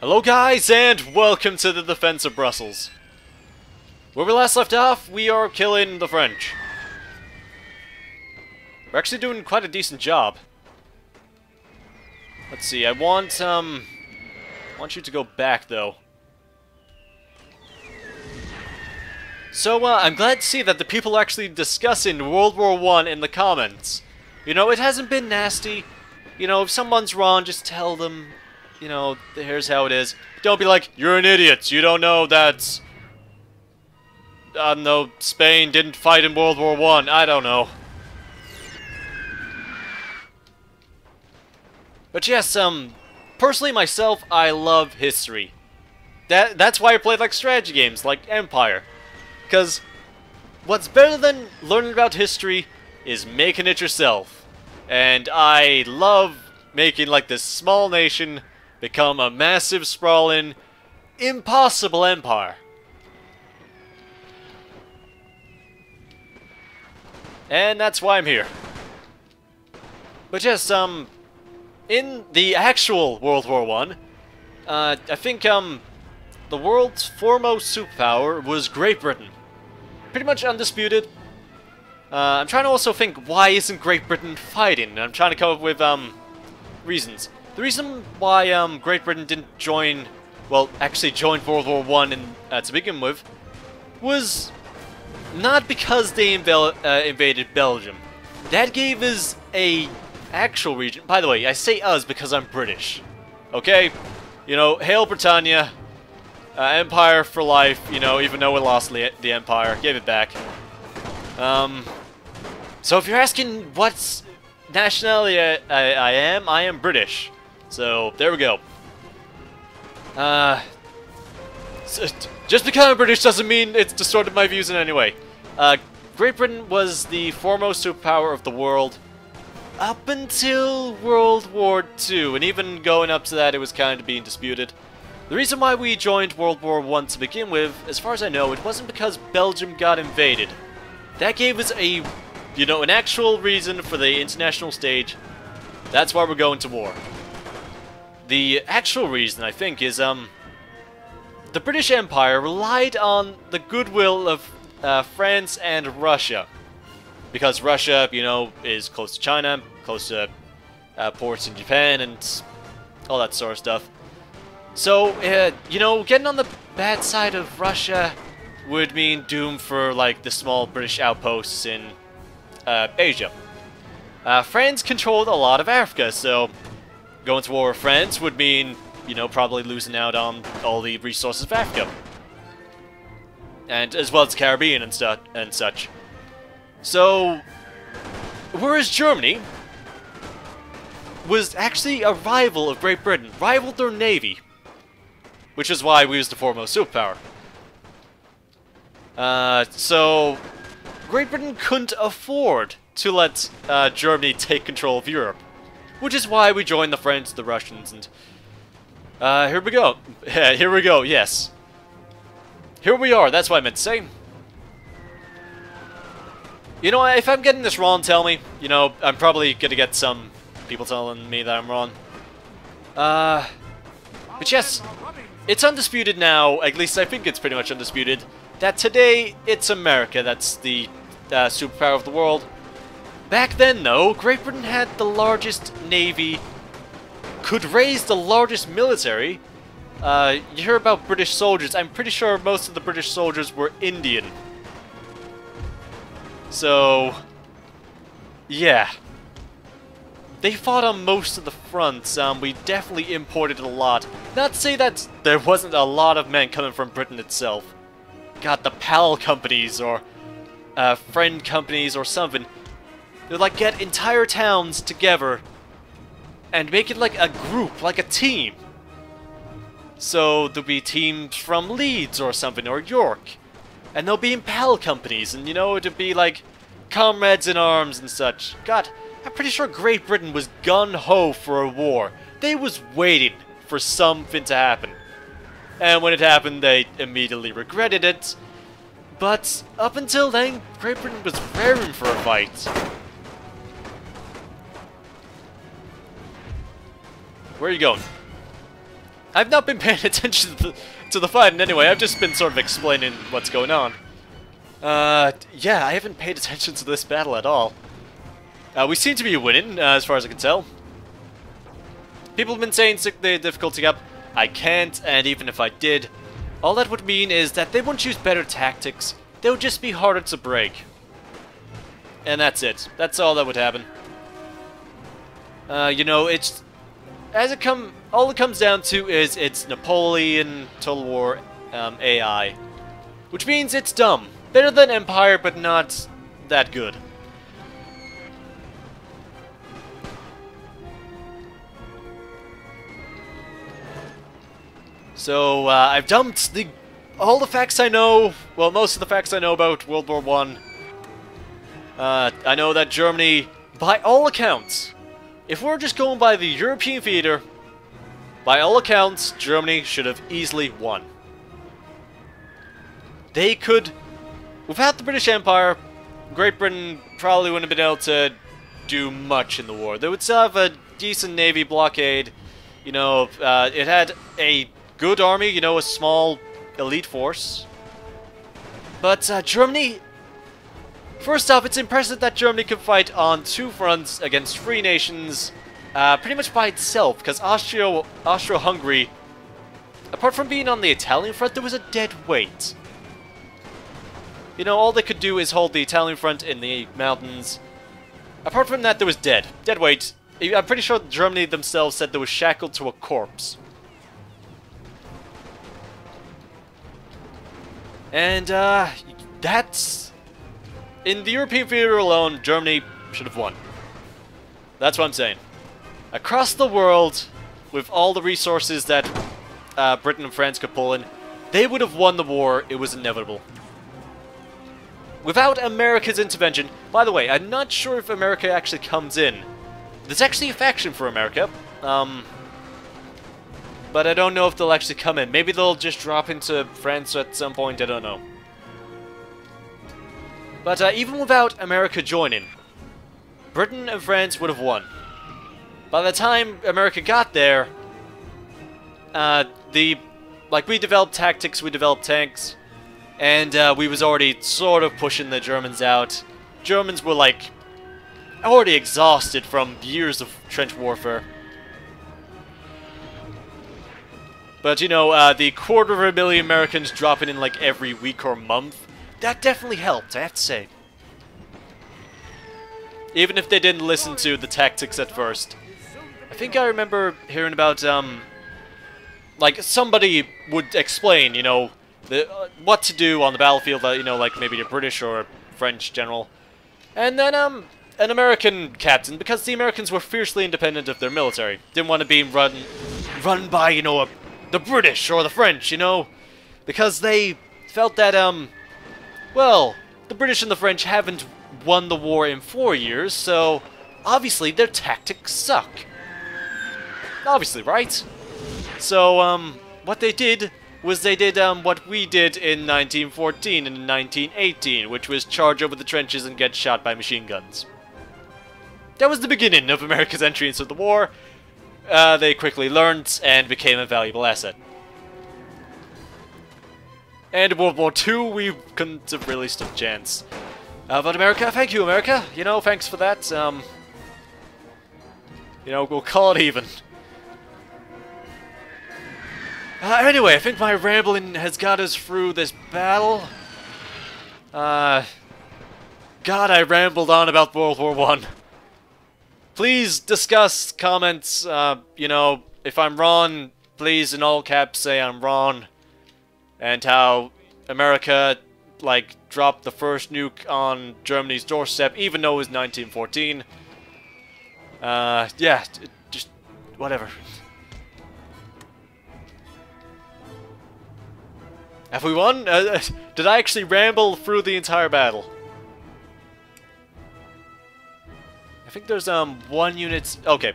Hello guys, and welcome to the Defense of Brussels. Where we last left off, we are killing the French. We're actually doing quite a decent job. Let's see, I want you to go back, though. So, I'm glad to see that the people are actually discussing World War I in the comments. You know, it hasn't been nasty. You know, if someone's wrong, just tell them, you know, here's how it is. Don't be like, you're an idiot, you don't know that... no, Spain didn't fight in World War I don't know. But yes, personally myself, I love history. That's why I play like strategy games, like Empire. Because what's better than learning about history is making it yourself. And I love making like this small nation become a massive, sprawling, impossible empire. And that's why I'm here. But yes, in the actual World War I think, the world's foremost superpower was Great Britain. Pretty much undisputed. I'm trying to also think, why isn't Great Britain fighting? I'm trying to come up with, reasons. The reason why, Great Britain didn't join, well, actually joined World War I to begin with, was not because they invaded Belgium. That gave us a actual region. By the way, I say us because I'm British. Okay? You know, Hail Britannia. Empire for life, you know, even though we lost the Empire, gave it back. So if you're asking what nationality I am British. So, there we go. Just because I'm British doesn't mean it's distorted my views in any way. Great Britain was the foremost superpower of the world up until World War II, and even going up to that, it was kind of being disputed. The reason why we joined World War I to begin with, as far as I know, it wasn't because Belgium got invaded. That gave us a, you know, an actual reason for the international stage. That's why we're going to war. The actual reason, I think, is, the British Empire relied on the goodwill of France and Russia. Because Russia, you know, is close to China, close to ports in Japan, and all that sort of stuff. So, you know, getting on the bad side of Russia would mean doom for, like, the small British outposts in Asia. France controlled a lot of Africa, so going to war with France would mean, you know, probably losing out on all the resources of Africa. And as well as Caribbean and such. So, whereas Germany was actually a rival of Great Britain, rivaled their navy. Which is why we was the foremost superpower. So, Great Britain couldn't afford to let Germany take control of Europe. Which is why we joined the French, the Russians, and... here we go. Here we go, yes. Here we are, that's what I meant to say. You know, if I'm getting this wrong, tell me. You know, I'm probably gonna get some people telling me that I'm wrong. But yes... It's undisputed now, at least I think it's pretty much undisputed, that today it's America that's the superpower of the world. Back then, though, Great Britain had the largest navy, could raise the largest military. You hear about British soldiers. I'm pretty sure most of the British soldiers were Indian. So, yeah. They fought on most of the fronts. We definitely imported a lot. Not to say that there wasn't a lot of men coming from Britain itself. Got the PAL companies or friend companies or something. They'd like get entire towns together and make it like a group, like a team. So there'll be teams from Leeds or something, or York. And they'll be in PAL companies, and you know, it'll be like comrades in arms and such. God, I'm pretty sure Great Britain was gun-ho for a war. They was waiting for something to happen. And when it happened, they immediately regretted it. But up until then, Great Britain was raring for a fight. Where are you going? I've not been paying attention to the fight in any way. I've just been sort of explaining what's going on. Yeah, I haven't paid attention to this battle at all. We seem to be winning, as far as I can tell. People have been saying stick the difficulty up. I can't, and even if I did, all that would mean is that they wouldn't choose better tactics. They would just be harder to break. And that's it. That's all that would happen. You know, it's... all it comes down to is it's Napoleon Total War AI. Which means it's dumb. Better than Empire, but not that good. So, I've dumped all the facts I know, well, most of the facts I know about World War I. I know that Germany, by all accounts, if we're just going by the European theater, by all accounts, Germany should have easily won. They could, without the British Empire, Great Britain probably wouldn't have been able to do much in the war. They would still have a decent navy blockade, you know, it had a good army, you know, a small elite force. But Germany, first off, it's impressive that Germany can fight on two fronts against three nations pretty much by itself, because Austro-Hungary, apart from being on the Italian front, there was a dead weight. You know, all they could do is hold the Italian front in the mountains. Apart from that, there was dead weight. I'm pretty sure Germany themselves said they was shackled to a corpse. And, that's... in the European theater alone, Germany should have won. That's what I'm saying. Across the world, with all the resources that Britain and France could pull in, they would have won the war. It was inevitable. Without America's intervention... By the way, I'm not sure if America actually comes in. There's actually a faction for America. But I don't know if they'll actually come in. Maybe they'll just drop into France at some point, I don't know. But even without America joining, Britain and France would have won. By the time America got there, we developed tactics, we developed tanks, and we was already sort of pushing the Germans out. Germans were, like, already exhausted from years of trench warfare. But, you know, the 250,000 Americans dropping in, like, every week or month, that definitely helped, I have to say. Even if they didn't listen to the tactics at first. I think I remember hearing about, like, somebody would explain, you know, what to do on the battlefield, you know, like maybe a British or a French general. And then, an American captain, because the Americans were fiercely independent of their military. Didn't want to be run by, you know, the British or the French, you know? Because they felt that, well, the British and the French haven't won the war in 4 years, so obviously their tactics suck. Obviously, right? So, what they did was they did, what we did in 1914 and 1918, which was charge over the trenches and get shot by machine guns. That was the beginning of America's entry into the war. They quickly learned and became a valuable asset. And in World War II, we couldn't have really stood a chance. But America, thank you, America. You know, thanks for that. You know, we'll call it even. Anyway, I think my rambling has got us through this battle. God, I rambled on about World War I. Please discuss, comments, you know, if I'm wrong, please in all caps say I'm wrong. And how America, like, dropped the first nuke on Germany's doorstep, even though it was 1914. Yeah, just whatever. Have we won? Did I actually ramble through the entire battle? I think there's, 1 unit... Okay.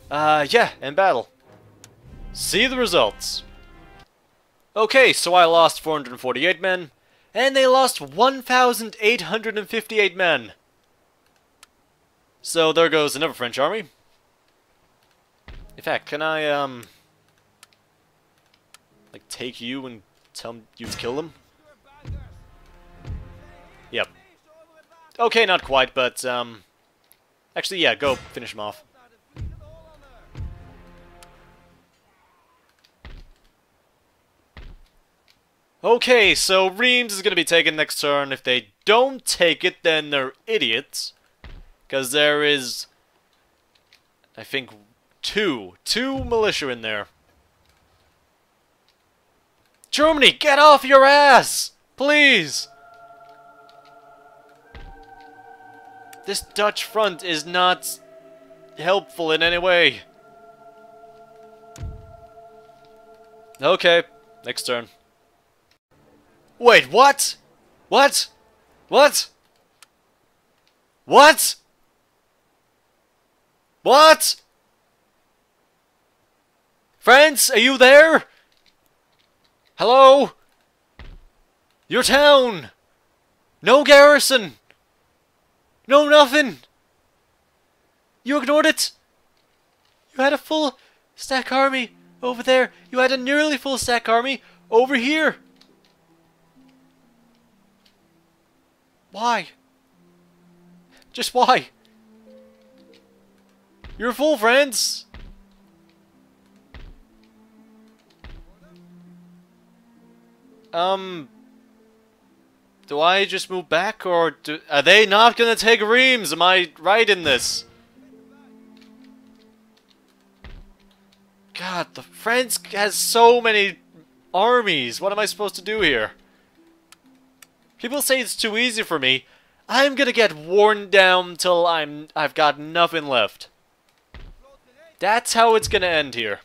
Yeah, in battle. See the results. Okay, so I lost 448 men, and they lost 1,858 men. So there goes another French army. In fact, can I, take you and tell you to kill them? Yep. Okay, not quite, but, actually, yeah, go finish him off. Okay, so Reims is gonna be taken next turn. If they don't take it, then they're idiots. Because there is, I think, two militia in there. Germany, get off your ass! Please! This Dutch front is not helpful in any way. Okay, next turn. Wait, what? What? What? What? What? France, are you there? Hello? Your town! No garrison! No nothing! You ignored it! You had a full stack army over there. You had a nearly full stack army over here. Why? Just why? You're a fool, friends! Do I just move back, or are they not gonna take Reims? Am I right in this? God, the France has so many armies. What am I supposed to do here? People say it's too easy for me. I'm gonna get worn down till I've got nothing left. That's how it's gonna end here.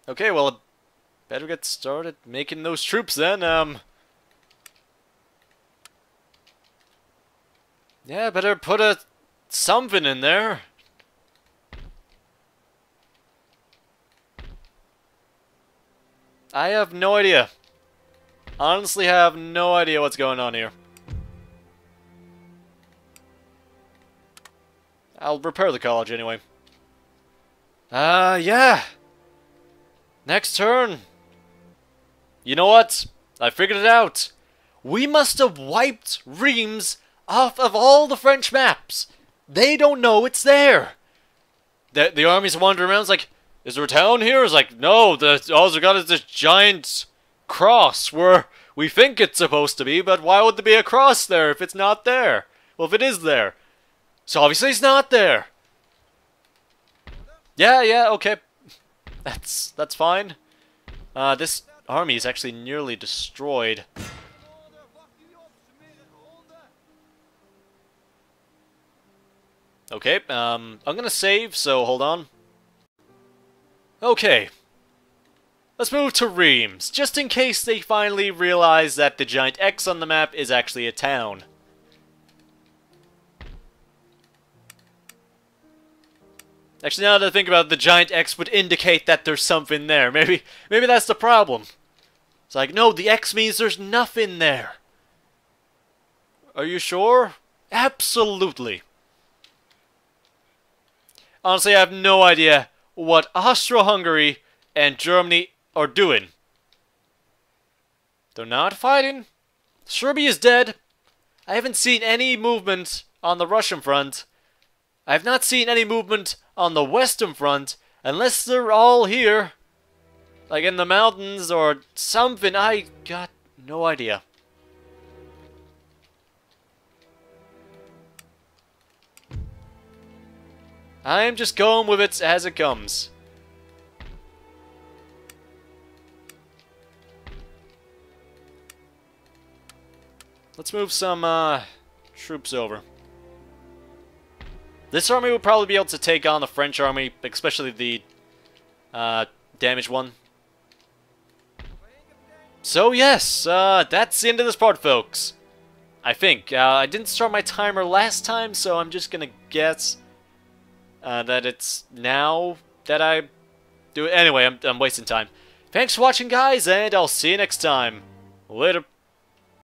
Okay, well, better get started making those troops then. Yeah, better put something in there. I have no idea. Honestly, have no idea what's going on here. I'll repair the college anyway. Yeah. Next turn. You know what? I figured it out. We must have wiped Reims off of all the French maps. They don't know it's there. The armies wander around. It's like, is there a town here? It's like, no. All we got is this giant cross where we think it's supposed to be. But why would there be a cross there if it's not there? Well, if it is there, so obviously it's not there. Yeah, okay. That's fine. This army is actually nearly destroyed. Okay, I'm gonna save, so hold on. Okay. Let's move to Reims, just in case they finally realize that the giant X on the map is actually a town. Actually, now that I think about it, the giant X would indicate that there's something there. Maybe that's the problem. It's like, no, the X means there's nothing there. Are you sure? Absolutely. Honestly, I have no idea what Austro-Hungary and Germany are doing. They're not fighting. Serbia is dead. I haven't seen any movement on the Russian front. I have not seen any movement on the Western front, unless they're all here. Like in the mountains or something. I got no idea. I'm just going with it as it comes. Let's move some troops over. This army will probably be able to take on the French army, especially the damaged one. So yes, that's the end of this part, folks. I think. I didn't start my timer last time, so I'm just gonna guess that it's now that I do it. Anyway, I'm wasting time. Thanks for watching, guys, and I'll see you next time. Later.